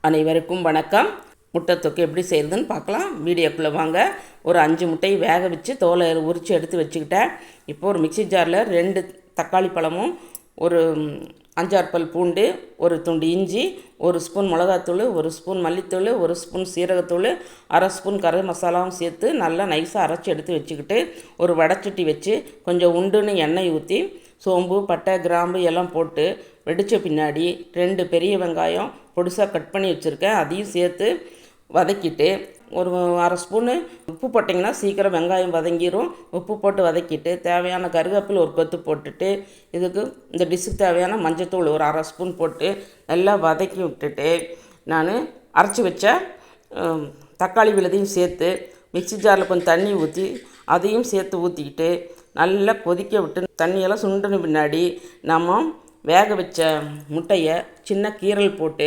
அனைவருக்கும் வணக்கம். முட்டை தொக்கு எப்படி செய்கிறதுன்னு பார்க்கலாம். வீடியோக்குள்ளே வாங்க. ஒரு 5 முட்டையை வேக வச்சு தோலை உரித்து எடுத்து வச்சுக்கிட்டேன். இப்போ ஒரு மிக்சி ஜாரில் 2 தக்காளி பழமும், ஒரு 5-6 பல் பூண்டு, ஒரு துண்டு இஞ்சி, 1 ஸ்பூன் மிளகாத்தூள், 1 ஸ்பூன் மல்லித்தூள், 1 ஸ்பூன் சீரகத்தூள், 1/2 ஸ்பூன் கரம் மசாலாவும் சேர்த்து நல்லா நைஸாக அரைச்சி எடுத்து வச்சுக்கிட்டு, ஒரு வடைச்சட்டி வச்சு கொஞ்சம் உண்டுன்னு எண்ணெய் ஊற்றி சோம்பு, பட்டை, கிராம்பு எல்லாம் போட்டு வெடித்த பின்னாடி 2 பெரிய வெங்காயம் பொடிசாக கட் பண்ணி வச்சுருக்கேன். அதையும் சேர்த்து வதக்கிட்டு, ஒரு 1/2 ஸ்பூனு உப்பு போட்டிங்கன்னா சீக்கிரம் வெங்காயம் வதங்கிடும். உப்பு போட்டு வதக்கிட்டு தேவையான கருவேப்பிலை ஒரு கொத்து போட்டுட்டு, இதுக்கு இந்த டிஷ்ஷுக்கு தேவையான மஞ்சத்தூள் ஒரு 1/2 ஸ்பூன் போட்டு நல்லா வதக்கி விட்டுட்டு, நான் அரைச்சி வச்ச தக்காளி விழுதையும் சேர்த்து மிக்சி ஜாரில் கொஞ்சம் தண்ணி ஊற்றி அதையும் சேர்த்து ஊற்றிக்கிட்டு நல்லா கொதிக்க விட்டு தண்ணியெல்லாம் சுண்டுன பின்னாடி நம்ம வேக வச்ச முட்டையை சின்ன கீரல் போட்டு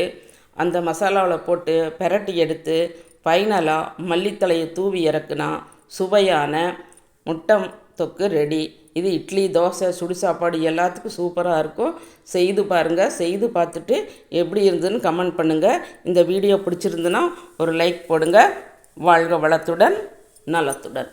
அந்த மசாலாவில் போட்டு பெரட்டி எடுத்து ஃபைனலாக மல்லித்தலையை தூவி இறக்குனா சுவையான முட்டை தொக்கு ரெடி. இது இட்லி, தோசை, சுடு சாப்பாடு எல்லாத்துக்கும் சூப்பராக இருக்கும். செய்து பாருங்கள். செய்து பார்த்துட்டு எப்படி இருந்ததுன்னு கமெண்ட் பண்ணுங்கள். இந்த வீடியோ பிடிச்சிருந்துன்னா ஒரு லைக் போடுங்க. வாழ்க வளத்துடன், நலத்துடன்.